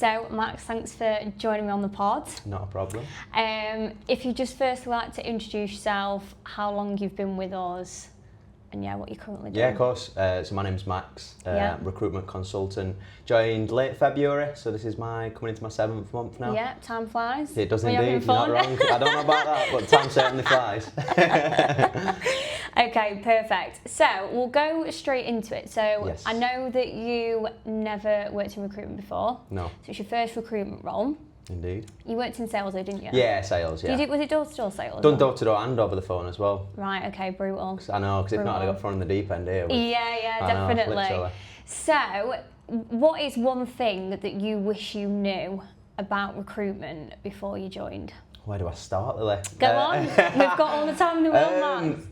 So, Max, thanks for joining me on the pod. Not a problem. If you just first like to introduce yourself, how long you've been with us, and what you're currently doing. Yeah, of course. So my name's Max, recruitment consultant. Joined late February, so this is coming into my 7th month now. Yeah, time flies. It does indeed, you're not wrong. I don't know about that, but time certainly flies. Okay, perfect. So we'll go straight into it. So yes. I know that you never worked in recruitment before. No. So it's your first recruitment role. Indeed. You worked in sales though, didn't you? Yeah, sales, yeah. Was it door-to-door sales? Done door-to-door and over the phone as well. Right, okay, brutal. I know, because if not, I got thrown in the deep end here. Yeah, definitely. So, what is one thing that you wish you knew about recruitment before you joined? Where do I start, Lily? Go on, we've got all the time in the world, Max.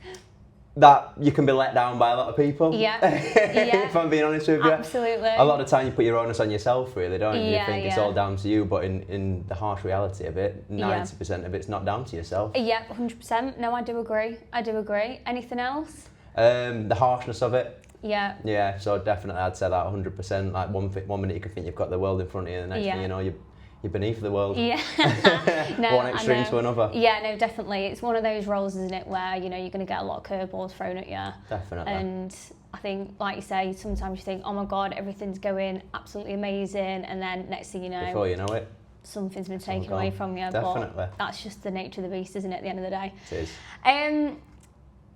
That you can be let down by a lot of people. Yeah. If I'm being honest with you. Absolutely. A lot of time you put your onus on yourself, really, don't you? Yeah, You think it's all down to you, but in the harsh reality of it, 90% of it's not down to yourself. Yeah, 100%. No, I do agree. Anything else? The harshness of it. Yeah. Yeah, so definitely I'd say that 100%. Like one minute you can think you've got the world in front of you, and the next thing you know, you're beneath the world. Yeah. No, one extreme to another. Yeah, no, definitely. It's one of those roles, isn't it, where you're going to get a lot of curveballs thrown at you. Definitely. And I think, like you say, sometimes you think, oh my God, everything's going absolutely amazing, and then next thing you know, before you know it, something's been taken away from you. Definitely. But that's just the nature of the beast, isn't it, at the end of the day? It is.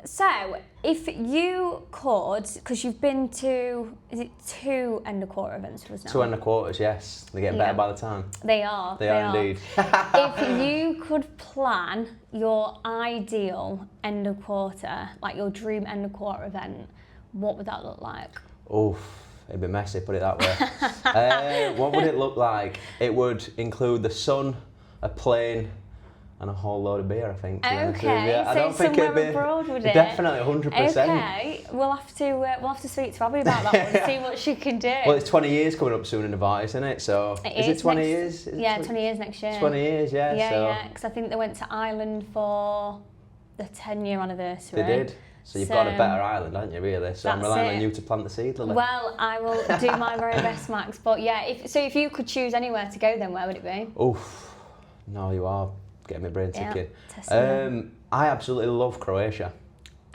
So, if you could, because you've been to, is it 2 end of quarter events for us now? 2 end of quarters, yes. They're getting better by the time. They are. They are indeed. If you could plan your ideal end of quarter, like your dream end of quarter event, what would that look like? Oof, it'd be messy, put it that way. What would it look like? It would include the sun, a plane, and a whole load of beer, I think. Okay, I so don't think somewhere it'd be abroad, would it? Definitely, 100%. Okay, we'll have to speak to Abby about that one and see what she can do. Well, it's 20 years coming up soon in Nevada, isn't it? So is it 20 years? Yeah, 20 years next year. 20 years, yeah. Yeah, because I think they went to Ireland for the 10-year anniversary. They did. So you've got a better island, haven't you, really? So I'm relying on you to plant the seed, Lily. Well, I will do my very best, Max. But yeah, if you could choose anywhere to go, then where would it be? Oof, no, you are getting my brain ticking. I absolutely love Croatia.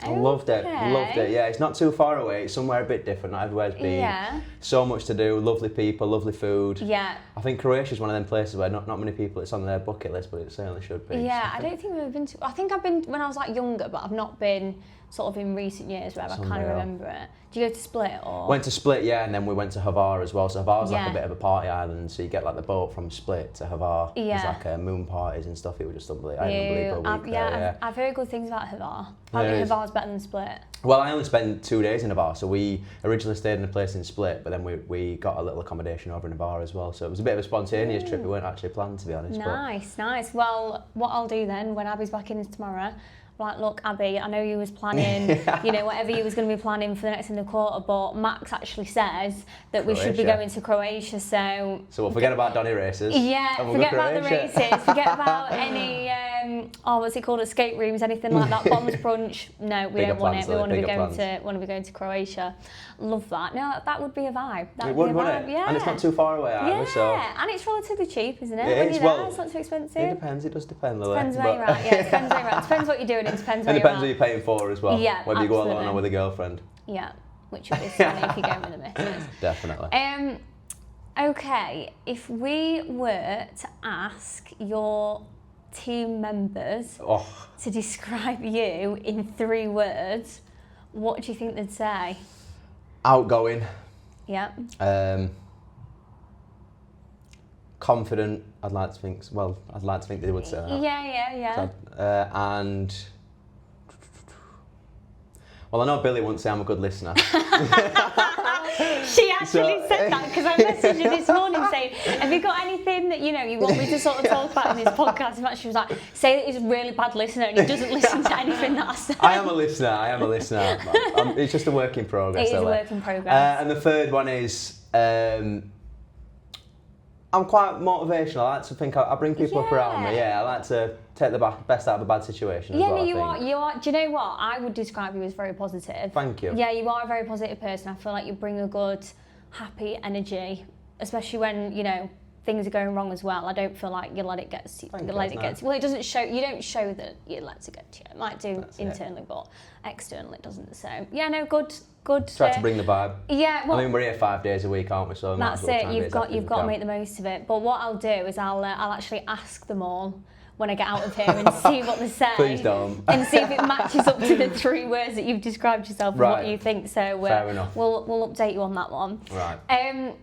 I loved it. Yeah, it's not too far away. It's somewhere a bit different. Not everywhere's been. Yeah. So much to do. Lovely people, lovely food. Yeah. I think Croatia's one of them places where not many people. It's on their bucket list, but it certainly should be. Yeah, I don't think I've ever been to. I think I've been when I was like younger, but I've not been sort of in recent years where I kind of remember it. Do you go to Split or? Went to Split, yeah, and then we went to Hvar as well. So Hvar's like a bit of a party island. So you get like the boat from Split to Hvar. Yeah. There's like moon parties and stuff. It was just unbelievable. I had an unbelievable week there. I've heard good things about Hvar. I think Hvar's better than Split. Well, I only spent 2 days in Hvar, so we originally stayed in a place in Split, but then we got a little accommodation over in Hvar as well. So it was a bit of a spontaneous trip. We weren't actually planned, to be honest. Nice. Well, what I'll do then, when Abby's back in tomorrow, like, look, Abby, I know you was planning, whatever you was going to be planning for the next in the quarter, but Max actually says that we should be going to Croatia, so we'll forget about Donny races. Yeah, forget about the races, forget about any, what's it called, escape rooms, anything like that, bombs brunch. No, we don't want it. We want to be going to Croatia. Love that. No, that would be a vibe. It would, wouldn't it? Yeah. And it's not too far away either, so. And it's relatively cheap, isn't it? It is. Well, it's not too expensive. It depends. It does depend, Lily. Depends where you're at. Yeah, it depends where you're at. Depends what you're doing. It depends where you're at. It depends who you're paying for as well. Yeah, whether you go alone or with a girlfriend. Yeah, which would be funny if you're going with a missus. Definitely. Okay, if we were to ask your team members to describe you in 3 words, what do you think they'd say? Outgoing. Yeah. Confident. I'd like to think they would say that. Yeah. So, and well, I know Billie wouldn't say I'm a good listener. She actually said that because I messaged her this morning saying, have you got anything that you want me to sort of talk about in this podcast? And she was like, say that he's a really bad listener and he doesn't listen to anything that I say. I am a listener. It's just a work in progress. It is a work in progress. And the third one is I'm quite motivational. I like to think I bring people up around me. Yeah, I like to take the best out of a bad situation. Yeah, as well, you are. Do you know what? I would describe you as very positive. Thank you. Yeah, you are a very positive person. I feel like you bring a good, happy energy, especially when things are going wrong as well, I don't feel like you let it get to you. Well, it doesn't show, you don't show that you let it get to you. It might do internally, but externally it doesn't. So, yeah, no, good. Try to bring the vibe. Yeah. Well, I mean, we're here 5 days a week, aren't we? So that's it. You've got to make the most of it. But what I'll do is I'll actually ask them all when I get out of here and see what they say. Please don't. And see if it matches up to the 3 words that you've described yourself and what you think. So fair enough. We'll update you on that one. Right.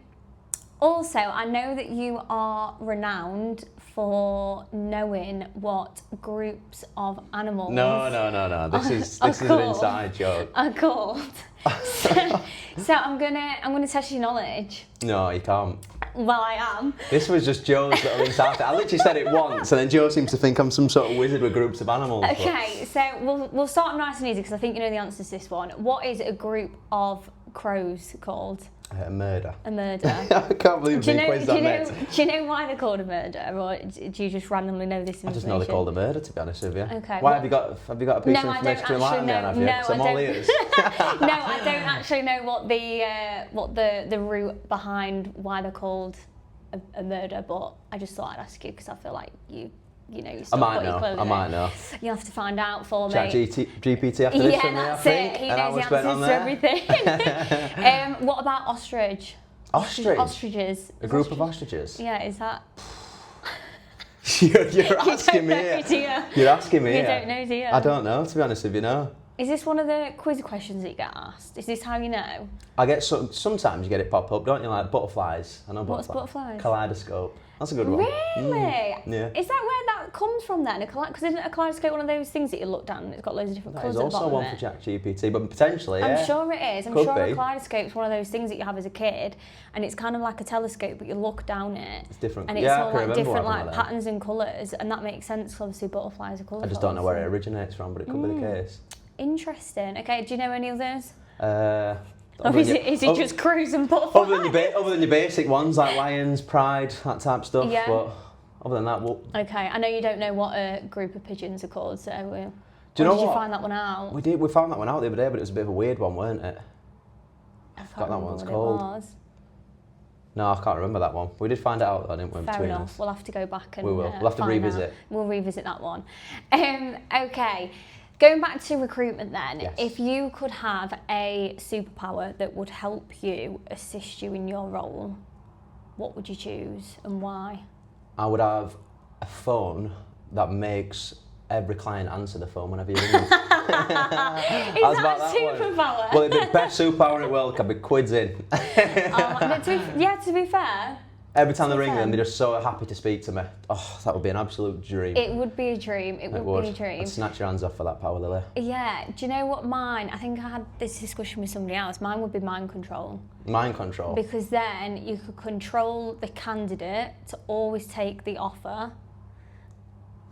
Also, I know that you are renowned for knowing what groups of animals. No. This is an inside joke. Are called. So I'm gonna test your knowledge. No, you can't. Well, I am. This was just Joe's little inside. I literally said it once, and then Joe seems to think I'm some sort of wizard with groups of animals. Okay, so we'll start nice and easy because I think you know the answers to this one. What is a group of crows called? A murder. A murder. I can't believe being quizzed on that. Do you know why they're called a murder, or do you just randomly know this information? I just know they're called a murder, to be honest with you. Okay. Why have you got a piece of information to enlighten me on? Have you? No, I'm all ears. No, I don't actually know what the root behind why they're called a murder, but I just thought I'd ask you because I feel like you know your stuff. I might know. You'll have to find out for me. Chat GPT after this from me, I think. He knows the answers to everything. What about ostrich? Ostriches. A group of ostriches? Yeah, is that... You're asking me here. You're asking me here. You don't know, do you? I don't know, to be honest with you, no. Is this one of the quiz questions that you get asked? Is this how you know? I get sometimes you get it pop up, don't you? Like butterflies. I know butterflies. What's butterflies? Kaleidoscope. That's a good one. Really? Yeah. Is that where that comes from then? Because isn't a kaleidoscope one of those things that you look down and it's got loads of different colours at the bottom of it? There's also one for ChatGPT, but potentially, I'm sure it is. I'm Could sure be. a kaleidoscope's one of those things that you have as a kid, and it's kind of like a telescope, but you look down it. It's different. And it's all like different like patterns and colours, and that makes sense because obviously butterflies are colourful. I just don't know where it originates from, but it could be the case. Interesting. Okay, do you know any others? Or is it just crows and butterflies? Other than your basic ones like lions, pride, that type of stuff. Yeah. But other than that, Okay, I know you don't know what a group of pigeons are called, so did you find that one out? We found that one out the other day, but it was a bit of a weird one, weren't it? I forgot that one's called. No, I can't remember that one. We did find it out though, didn't we? Fair enough. We'll have to go back and we will. We'll have to revisit. We'll revisit that one. Okay. Going back to recruitment then, yes. If you could have a superpower that would help you, assist you in your role, what would you choose and why? I would have a phone that makes every client answer the phone whenever you ring them. Is that a superpower? Well, it'd be the best superpower in the world, I'd be quids in. To be fair. Every time they ring them, they're just so happy to speak to me. Oh, that would be an absolute dream. It would be a dream. It would be a dream. I'd snatch your hands off for that power, Lily. Yeah. Do you know what mine? I think I had this discussion with somebody else. Mine would be mind control. Mind control? Because then you could control the candidate to always take the offer.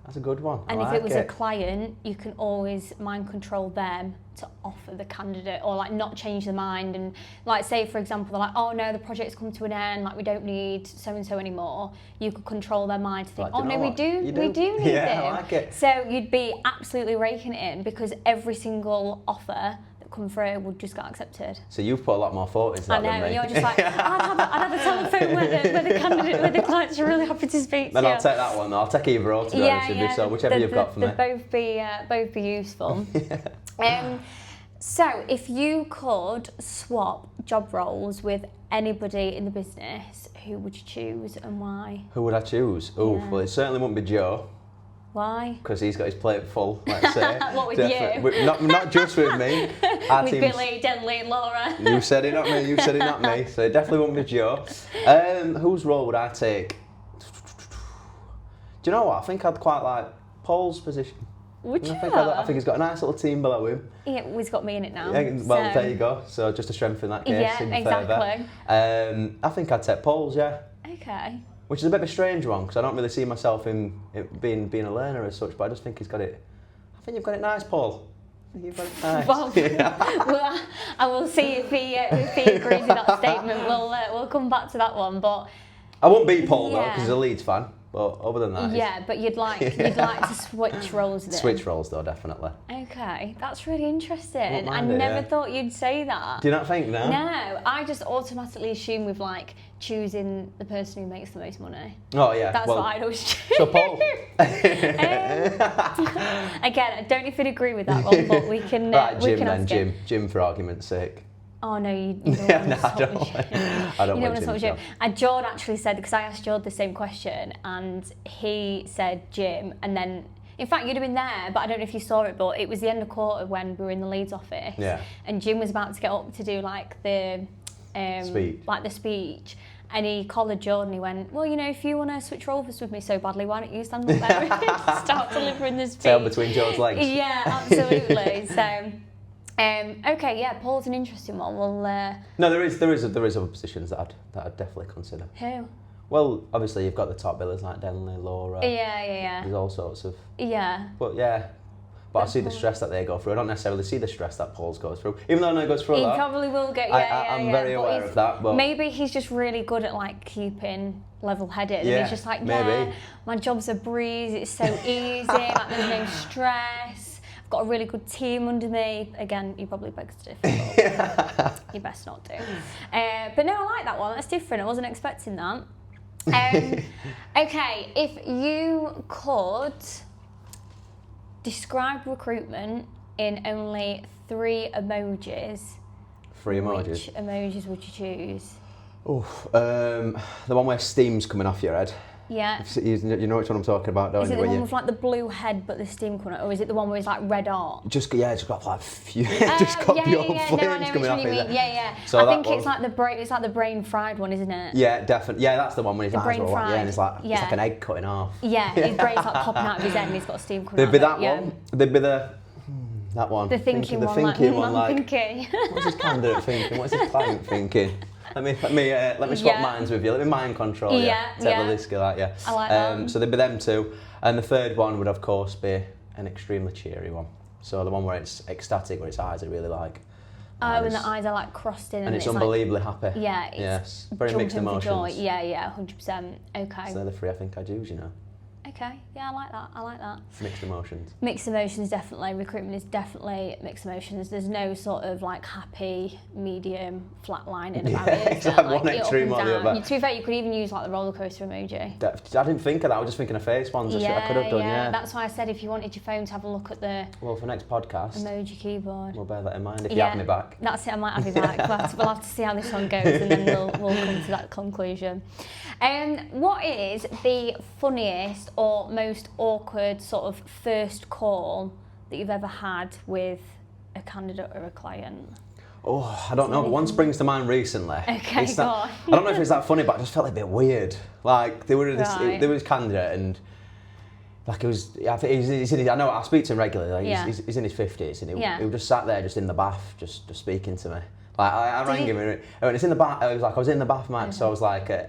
That's a good one. And if it was a client, you can always mind control them to offer the candidate or like not change their mind. And like say, for example, they're like, oh no, the project's come to an end, like we don't need so-and-so anymore. You could control their mind to think, oh no, we do need them. Yeah, I like it. So you'd be absolutely raking it in because every single offer come through would just get accepted. So you've put a lot more thought into that than me. I know, and you're just like, I'd have a telephone where the clients are really happy to speak to. Then I'll take that one. I'll take either or, to be honest with you. So whichever you've got for me. They'd both be useful. So if you could swap job roles with anybody in the business, who would you choose and why? Who would I choose? Well, it certainly wouldn't be Joe. Why? Because he's got his plate full, let's say. What with you? Not just with me. With Billie, Denley, Laura. You said it, not me. You said it, not me. So it definitely wouldn't be Joe. Whose role would I take? Do you know what? I think I'd quite like Paul's position. Would you? I think he's got a nice little team below him. Yeah, he's got me in it now. Yeah, well, there you go. So just to strengthen that case. Yeah, exactly. I think I'd take Paul's, yeah. Okay. Which is a bit of a strange one because I don't really see myself in being a learner as such, but I just think he's got it. I think you've got it nice, Paul. I think you've got it nice. Well, I will see if he agrees with that statement. We'll come back to that one, but I won't beat Paul though because he's a Leeds fan. But other than that, yeah. But you'd like to switch roles with him. Switch roles though, definitely. Okay, that's really interesting. I never thought you'd say that. Do you not think no? No, I just automatically assume with like choosing the person who makes the most money. Oh yeah, that's what I'd always choose. So Paul. Again, I don't know if you'd agree with that one, but we can. Right, we Jim can then, ask Jim. him. Jim, for argument's sake. Oh no, you don't want to swap with Jim. I don't you want to Jim. And Jord actually said, because I asked Jord the same question, and he said Jim, and then. In fact, you'd have been there, but I don't know if you saw it, but it was the end of quarter when we were in the Leeds office. Yeah. And Jim was about to get up to do like the speech. And he collared Jordan. He went, well, you know, if you want to switch roles with me so badly, why don't you stand up there and start delivering the speech? Tail between Jordan's legs. Yeah, absolutely. So, okay, yeah, Paul's an interesting one. Well, no, there is other positions that I'd definitely consider. Who? Well, obviously you've got the top billers like Denley, Laura. Yeah. There's all sorts of. Yeah. But I see the stress that they go through. I don't necessarily see the stress that Paul's goes through, even though I know he goes through a lot. He probably will get. I'm very aware of that. But maybe he's just really good at like keeping level-headed. Yeah, and he's just like, yeah, my job's a breeze. It's so easy. Like there's no stress. I've got a really good team under me. Again, he probably begs to differ. You best not do. But no, I like that one. That's different. I wasn't expecting that. Okay, if you could describe recruitment in only 3 emojis. 3 emojis? Which emojis would you choose? The one where steam's coming off your head. Yeah. You know which one I'm talking about, don't you? Is it the one with like the blue head but the steam coming out, or is it the one where it's like red art? It's got like just got pure flames coming off it. Yeah. So I think it's like the brain fried one, isn't it? Yeah, definitely. Yeah, that's the one when he's brain fried. Yeah, and it's like an egg cutting off. Yeah, his brain's like popping out of his head and he's got steam coming out. There'd be that one. There'd be that one. The thinking one. What's his candidate thinking? What's his client thinking? Let me swap minds with you. Let me mind control you. Take the risk of that, I like that. So there'd be them 2. And the third one would, of course, be an extremely cheery one. So the one where it's ecstatic, where its eyes are really like... and the eyes are like crossed in. And it's unbelievably happy. Yeah, it's very mixed emotions. Joy. Yeah, 100%. Okay. So they're the 3 I think I'd use, you know. Okay, yeah, I like that. Mixed emotions. Mixed emotions, definitely. Recruitment is definitely mixed emotions. There's no sort of like happy, medium, flatlining about it. It's like one extreme or the other. To be fair, you could even use like the roller coaster emoji. I didn't think of that. I was just thinking of face ones. I could have done. Yeah, that's why I said if you wanted your phone to have a look at the. Well, for next podcast. Emoji keyboard. We'll bear that in mind if you have me back. That's it. I might have you back. We'll have to see how this one goes, and then we'll come to that conclusion. What is the funniest or most awkward sort of first call that you've ever had with a candidate or a client? Oh, I don't know. One springs to mind recently. Okay, go on. I don't know if it's that funny, but I just felt a bit weird. Like there was a candidate and like it was. I think he's in his, I know I speak to him regularly. Like he's in his 50s and he just sat there just in the bath, just speaking to me. Like I rang him and it's in the bath. I was in the bath, man. So I was like, and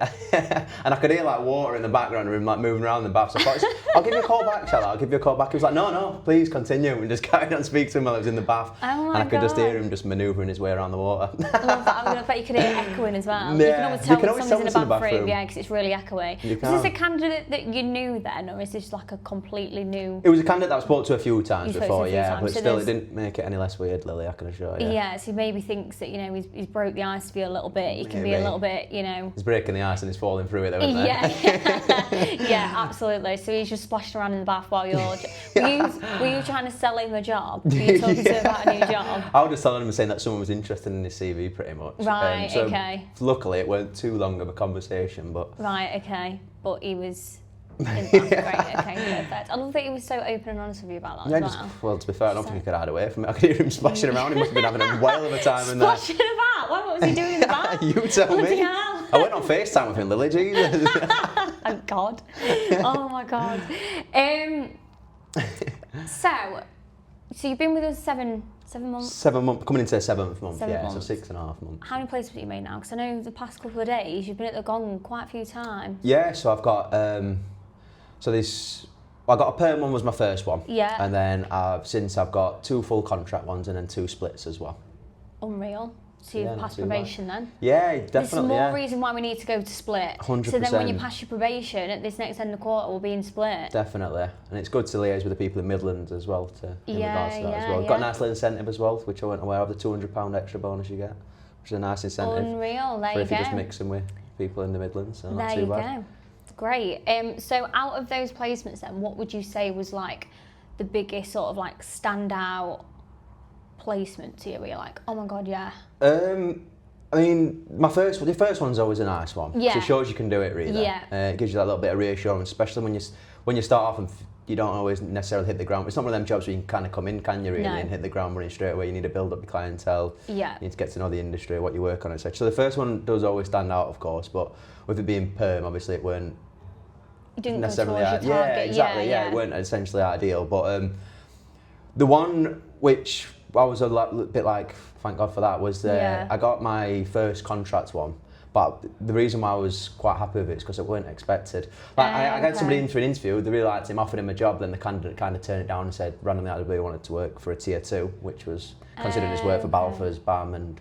I could hear like water in the background of him like moving around the bath. So I thought, I'll give you a call back, shall I? I'll give you a call back. He was like, no, please continue. And just carried on speaking to him while I was in the bath. Oh and I could just hear him just manoeuvring his way around the water. I love that. I bet you could hear echoing as well. Yeah. You can always tell when someone's in a bathroom. Yeah, because it's really echoey. Was this a candidate that you knew then, or is this like a completely new? It was a candidate that I spoke to a few times before, but still it didn't make it any less weird, Lily, I can assure you. Yeah, so he maybe thinks that, he's broke the ice for you a little bit. He can be a little bit, He's breaking the ice and he's falling through it though, isn't he? Yeah, absolutely. So he's just splashing around in the bath while you're... Were you trying to sell him a job? Were you talking to him about a new job? I was just telling him saying that someone was interested in his CV pretty much. Right, okay. Luckily it weren't too long of a conversation, but... Right, okay. But he was... Great, okay, perfect. I love that he was so open and honest with you about that as well. Well, to be fair, I don't think he could hide away from it. I could hear him splashing around. He must have been having a whale of a time in there. Splashing about? What was he doing in the bath? You tell me. Hell. I went on FaceTime with him, Lily, Jesus. Thank God. Oh my God. So you've been with us 7 months? 7 months, coming into the 7th month, 7 months. So 6.5 months. How many placements have you made now? Because I know the past couple of days you've been at the Gong quite a few times. Yeah, so I've got, I got a perm one was my first one. Yeah. And then I've got 2 full contract ones and then 2 splits as well. Unreal. So you've passed probation then? Yeah, definitely. There's more reason why we need to go to split. 100%. So then when you pass your probation, at this next end of quarter, we'll be in split. Definitely. And it's good to liaise with the people in Midlands as well in regards to that as well. Got a nice little incentive as well, which I weren't aware of, the £200 extra bonus you get, which is a nice incentive. Unreal, there you go. If you just mix them with. people in the Midlands, so not there too you bad. go. Great. So out of those placements then, what would you say was like the biggest sort of like standout placement to you where you're like, oh my God, yeah? I mean, the first one's always a nice one. Yeah. It shows you can do it, really. Yeah. It gives you that little bit of reassurance, especially when you start off and you don't always necessarily hit the ground. It's not one of them jobs where you can kind of come in, can you, really, and hit the ground running straight away. You need to build up your clientele. Yeah. You need to get to know the industry, what you work on, etc. So the first one does always stand out, of course, but with it being perm, obviously it weren't necessarily your target. Yeah, exactly. Yeah, it weren't essentially ideal. But the one which I was a bit like, thank God for that, was I got my first contract one. But the reason why I was quite happy with it is because it weren't expected. Like I got somebody in for an interview, they really liked him, offered him a job, then the candidate kind of turned it down and said randomly out of the blue wanted to work for a tier 2, which was considering his work for Balfour's, BAM and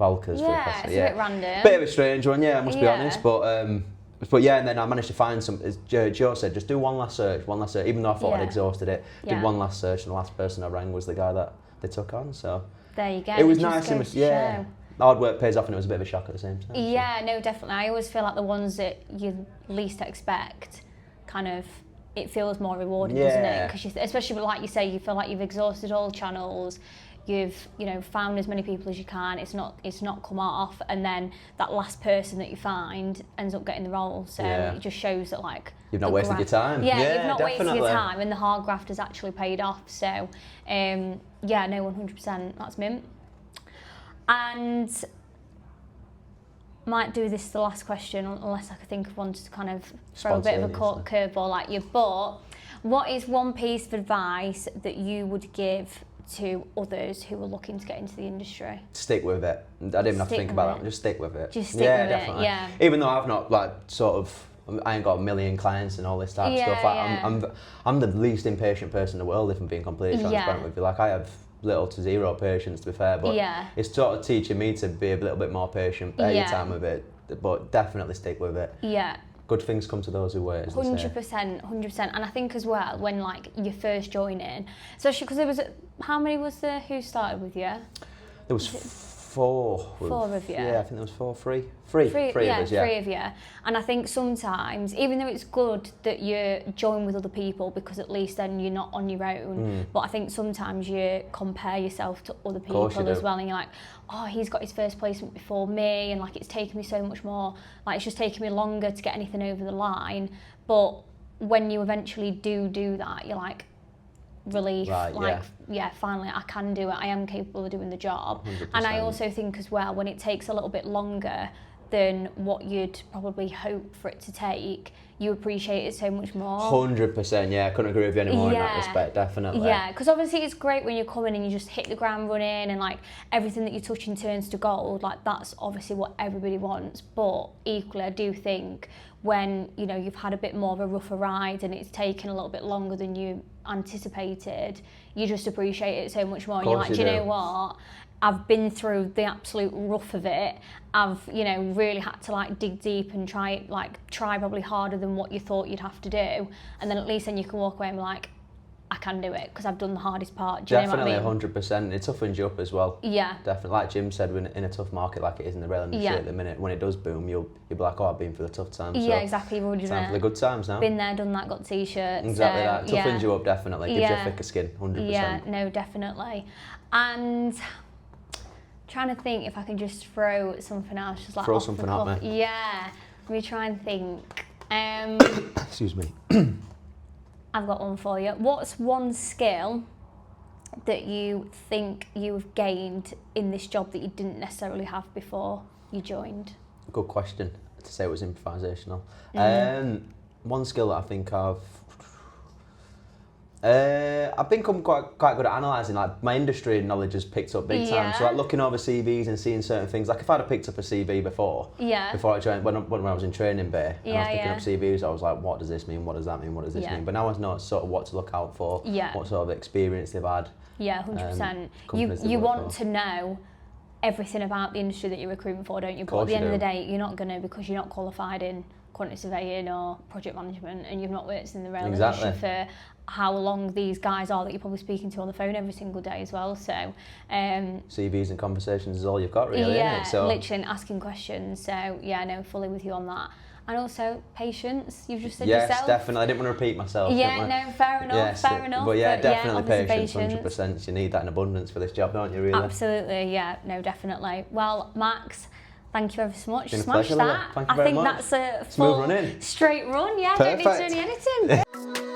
Volkers. Yeah, it's a bit random. Bit of a strange one, I must be honest. But yeah, and then I managed to find some, as Joe said, just do one last search, even though I thought I'd exhausted it. Did one last search, and the last person I rang was the guy that they took on, so. There you go. It was nice, hard work pays off, and it was a bit of a shock at the same time. Yeah, no, definitely. I always feel like the ones that you least expect, kind of, it feels more rewarding, doesn't it? Because especially like you say, you feel like you've exhausted all channels, you've found as many people as you can. It's not come off, and then that last person that you find ends up getting the role. So it just shows that like you've not wasted your time. Yeah, you've not wasted your time, and the hard graft has actually paid off. So no, 100%. That's mint. And might do this the last question, unless I could think of one to kind of throw a bit of a curveball at you. But what is one piece of advice that you would give to others who are looking to get into the industry? Stick with it. I didn't even have to think about that. Just stick with it. Just stick with definitely. it. Yeah. Even though I've not I ain't got a million clients and all this type of stuff. I'm the least impatient person in the world, if I'm being completely transparent with you. Like I have little to zero patience, to be fair, but it's sort of teaching me to be a little bit more patient, bear your time with it, but definitely stick with it. Yeah. Good things come to those who wait, as 100%. And I think as well, when like you first join in, especially because there was, how many was there who started with you? There was four of you. Yeah, I think there was three of us. Three of you. And I think sometimes, even though it's good that you join with other people because at least then you're not on your own, but I think sometimes you compare yourself to other people as well, and you're like, oh, he's got his first placement before me, and like it's taken me so much more, like it's just taken me longer to get anything over the line. But when you eventually do that, you're like, relief, finally I can do it, I am capable of doing the job. 100%. And I also think as well, when it takes a little bit longer than what you'd probably hope for it to take, you appreciate it so much more. 100%, I couldn't agree with you anymore in that respect, definitely. Yeah, because obviously it's great when you come in and you just hit the ground running and like everything that you're touching turns to gold, like that's obviously what everybody wants. But equally I do think when you've had a bit more of a rougher ride and it's taken a little bit longer than you anticipated, you just appreciate it so much more, and you're like, do you know what, I've been through the absolute rough of it. I've really had to like dig deep and try probably harder than what you thought you'd have to do, and then at least then you can walk away and be like, I can do it because I've done the hardest part. Do you know what I mean? 100%. It toughens you up as well. Yeah. Definitely. Like Jim said, in a tough market like it is in the rail industry at the minute, when it does boom, you'll be like, oh, I've been through the tough times. Yeah, exactly. You've already done it. Time for the good times now. Been there, done that, got t-shirts. Exactly that. Toughens you up, definitely. Gives you a thicker skin, 100%. Yeah, no, definitely. And trying to think if I can just throw something else. Just like throw something at me. Yeah. Let me try and think. Excuse me. I've got one for you. What's one skill that you think you've gained in this job that you didn't necessarily have before you joined? Good question. To say it was improvisational. One skill that I think I've become quite good at analysing. Like my industry knowledge has picked up big time. So like looking over CVs and seeing certain things. Like if I'd have picked up a CV before I joined, when I was in training bay, and I was picking up CVs, I was like, what does this mean? What does that mean? What does this mean? But now I know sort of what to look out for. What sort of experience they've had. Yeah, 100%. You want to know everything about the industry that you're recruiting for, don't you? But at the end of the day, you're not going to, because you're not qualified in quantity surveying or project management and you've not worked in the rail industry for how long these guys are that you're probably speaking to on the phone every single day as well. So CVs and conversations is all you've got really, yeah, isn't it? So literally asking questions. So yeah, no, fully with you on that. And also patience, you've just said yes, yourself. Yes, definitely. I didn't want to repeat myself. Yeah, no, fair enough, fair enough. But yeah, definitely patience, 100%. You need that in abundance for this job, don't you, really? Absolutely, yeah, no, definitely. Well, Max, thank you ever so much. It's been Smash a pleasure, that. Thank you very much. That's a full smooth run in. Straight run, yeah. Perfect. Don't need to do any editing.